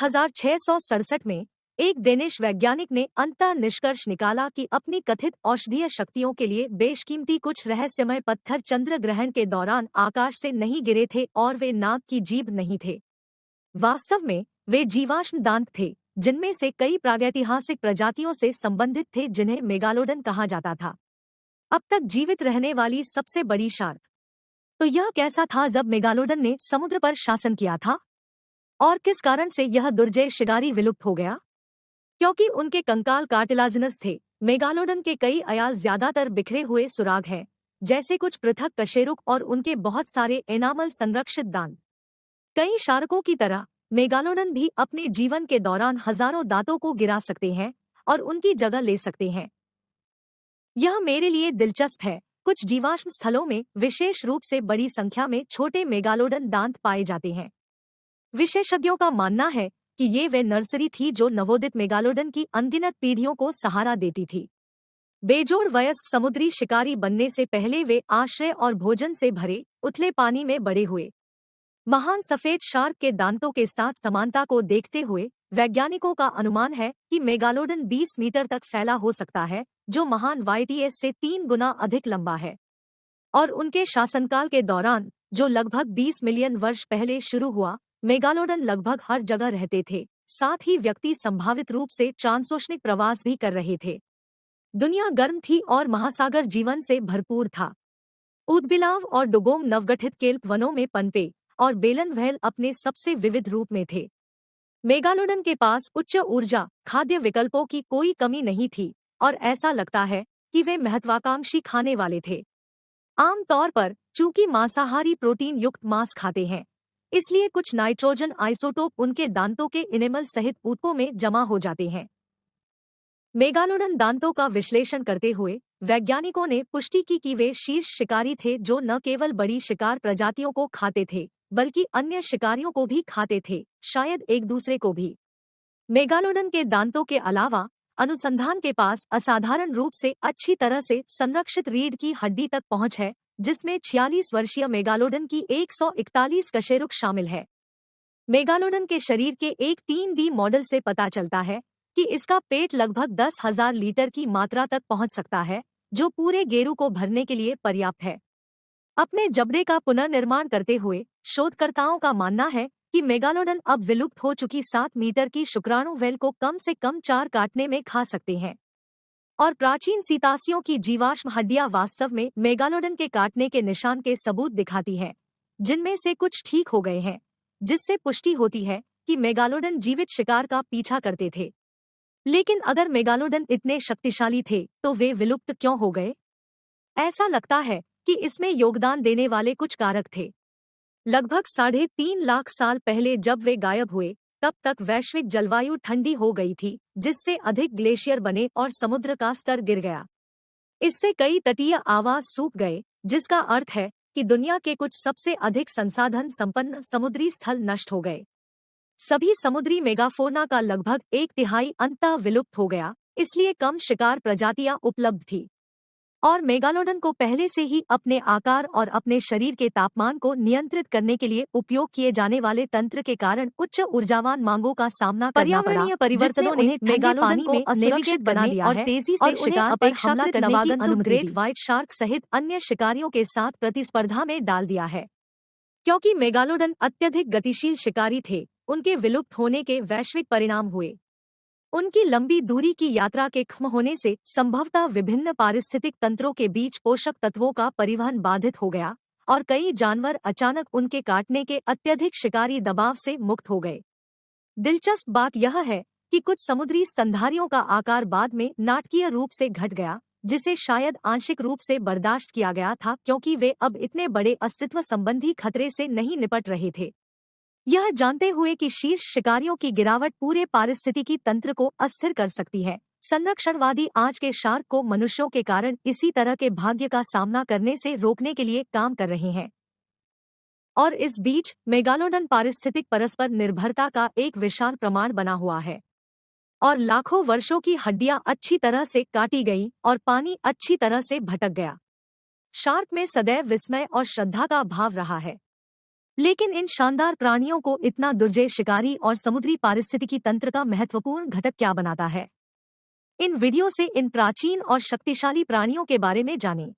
1667 में एक डेनिश वैज्ञानिक ने अंततः निष्कर्ष निकाला कि अपनी कथित औषधीय शक्तियों के लिए बेशकीमती कुछ रहस्यमय पत्थर चंद्र ग्रहण के दौरान आकाश से नहीं गिरे थे और वे नाग की जीभ नहीं थे। वास्तव में वे जीवाश्म दांत थे, जिनमें से कई प्रागैतिहासिक प्रजातियों से संबंधित थे जिन्हें मेगालोडन कहा जाता था। अब तक जीवित रहने वाली सबसे बड़ी शार्क। तो यह कैसा था जब मेगालोडन ने समुद्र पर शासन किया था? और किस कारण से यह दुर्जय शिकारी विलुप्त हो गया? क्योंकि उनके कंकाल कार्टिलाजिनस थे, मेगालोडन के कई अयाल ज्यादातर बिखरे हुए सुराग हैं, जैसे कुछ पृथक कशेरुक और उनके बहुत सारे एनामल संरक्षित दांत। कई शार्कों की तरह मेगालोडन भी अपने जीवन के दौरान हजारों दांतों को गिरा सकते हैं और उनकी जगह ले सकते हैं। यह मेरे लिए दिलचस्प है। कुछ जीवाश्म स्थलों में विशेष रूप से बड़ी संख्या में छोटे मेगालोडन दांत पाए जाते हैं। विशेषज्ञों का मानना है कि ये वे नर्सरी थी जो नवोदित मेगालोडन की अनगिनत पीढ़ियों को सहारा देती थी। बेजोड़ वयस्क समुद्री शिकारी बनने से पहले वे आश्रय और भोजन से भरे उथले पानी में बड़े हुए। महान सफेद शार्क के दांतों के साथ समानता को देखते हुए वैज्ञानिकों का अनुमान है कि मेगालोडन 20 मीटर तक फैला हो सकता है, जो महान वाइटिएस से 3 गुना अधिक लंबा है। और उनके शासनकाल के दौरान, जो लगभग 20 मिलियन वर्ष पहले शुरू हुआ, मेगालोडन लगभग हर जगह रहते थे। साथ ही व्यक्ति संभावित रूप से ट्रांसोशनिक प्रवास भी कर रहे थे। दुनिया गर्म थी और महासागर जीवन से भरपूर था। ऊदबिलाव और डुगोंग नवगठित केल्प वनों में पनपे और बेलन व्हेल अपने सबसे विविध रूप में थे। मेगालोडन के पास उच्च ऊर्जा खाद्य विकल्पों की कोई कमी नहीं थी और ऐसा लगता है कि वे महत्वाकांक्षी खाने वाले थे। आमतौर पर चूंकि मांसाहारी प्रोटीन युक्त मांस खाते हैं, इसलिए कुछ नाइट्रोजन आइसोटोप उनके दांतों के इनेमल सहित ऊतकों में जमा हो जाते हैं। मेगालोडन दांतों का विश्लेषण करते हुए वैज्ञानिकों ने पुष्टि की कि वे शीर्ष शिकारी थे जो न केवल बड़ी शिकार प्रजातियों को खाते थे, बल्कि अन्य शिकारियों को भी खाते थे, शायद एक दूसरे को भी। मेगालोडन के दांतों के अलावा अनुसंधान के पास असाधारण रूप से अच्छी तरह से संरक्षित रीढ़ की हड्डी तक पहुंच है, जिसमें 46 वर्षीय मेगालोडन की 141 कशेरुक शामिल है। मेगालोडन के शरीर के एक 3D मॉडल से पता चलता है कि इसका पेट लगभग 10,000 लीटर की मात्रा तक पहुंच सकता है, जो पूरे गेरू को भरने के लिए पर्याप्त है। अपने जबड़े का पुनर्निर्माण करते हुए शोधकर्ताओं का मानना है कि मेगालोडन अब विलुप्त हो चुकी 7 मीटर की शुक्राणु व्हेल को कम से कम 4 काटने में खा सकते हैं। और प्राचीन सीतासियों की जीवाश्म हड्डियां वास्तव में मेगालोडन के काटने के निशान के सबूत दिखाती हैं, जिनमें से कुछ ठीक हो गए हैं, जिससे पुष्टि होती है कि मेगालोडन जीवित शिकार का पीछा करते थे। लेकिन अगर मेगालोडन इतने शक्तिशाली थे तो वे विलुप्त क्यों हो गए? ऐसा लगता है कि इसमें योगदान देने वाले कुछ कारक थे। लगभग 3.5 लाख साल पहले जब वे गायब हुए, तब तक वैश्विक जलवायु ठंडी हो गई थी, जिससे अधिक ग्लेशियर बने और समुद्र का स्तर गिर गया। इससे कई तटीय आवास सूख गए, जिसका अर्थ है कि दुनिया के कुछ सबसे अधिक संसाधन संपन्न समुद्री स्थल नष्ट हो गए। सभी समुद्री मेगाफोना का लगभग 1/3 अंततः विलुप्त हो गया, इसलिए कम शिकार प्रजातियां उपलब्ध थी। और मेगालोडन को पहले से ही अपने आकार और अपने शरीर के तापमान को नियंत्रित करने के लिए उपयोग किए जाने वाले तंत्र के कारण उच्च ऊर्जावान मांगों का सामना करना पड़ा। पर्यावरणीय परिवर्तनों ने मेगालोडन को असुरक्षित बना दिया और तेजी से शिकार पर हमला करने की अनुमति दी। ग्रेट व्हाइट शार्क सहित अन्य शिकारियों के साथ प्रतिस्पर्धा में डाल दिया है। क्योंकि मेगालोडन अत्यधिक गतिशील शिकारी थे, उनके विलुप्त होने के वैश्विक परिणाम हुए। उनकी लंबी दूरी की यात्रा के खत्म होने से संभवतः विभिन्न पारिस्थितिक तंत्रों के बीच पोषक तत्वों का परिवहन बाधित हो गया और कई जानवर अचानक उनके काटने के अत्यधिक शिकारी दबाव से मुक्त हो गए। दिलचस्प बात यह है कि कुछ समुद्री स्तनधारियों का आकार बाद में नाटकीय रूप से घट गया, जिसे शायद आंशिक रूप से बर्दाश्त किया गया था क्योंकि वे अब इतने बड़े अस्तित्व संबंधी खतरे से नहीं निपट रहे थे। यह जानते हुए कि शीर्ष शिकारियों की गिरावट पूरे पारिस्थितिकी तंत्र को अस्थिर कर सकती है, संरक्षणवादी आज के शार्क को मनुष्यों के कारण इसी तरह के भाग्य का सामना करने से रोकने के लिए काम कर रहे हैं। और इस बीच मेगालोडन पारिस्थितिक परस्पर निर्भरता का एक विशाल प्रमाण बना हुआ है और लाखों वर्षों की हड्डियां अच्छी तरह से काटी गईं और पानी अच्छी तरह से भटक गया। शार्क में सदैव विस्मय और श्रद्धा का भाव रहा है। लेकिन इन शानदार प्राणियों को इतना दुर्जय शिकारी और समुद्री पारिस्थितिकी तंत्र का महत्वपूर्ण घटक क्या बनाता है? इन वीडियो से इन प्राचीन और शक्तिशाली प्राणियों के बारे में जानें।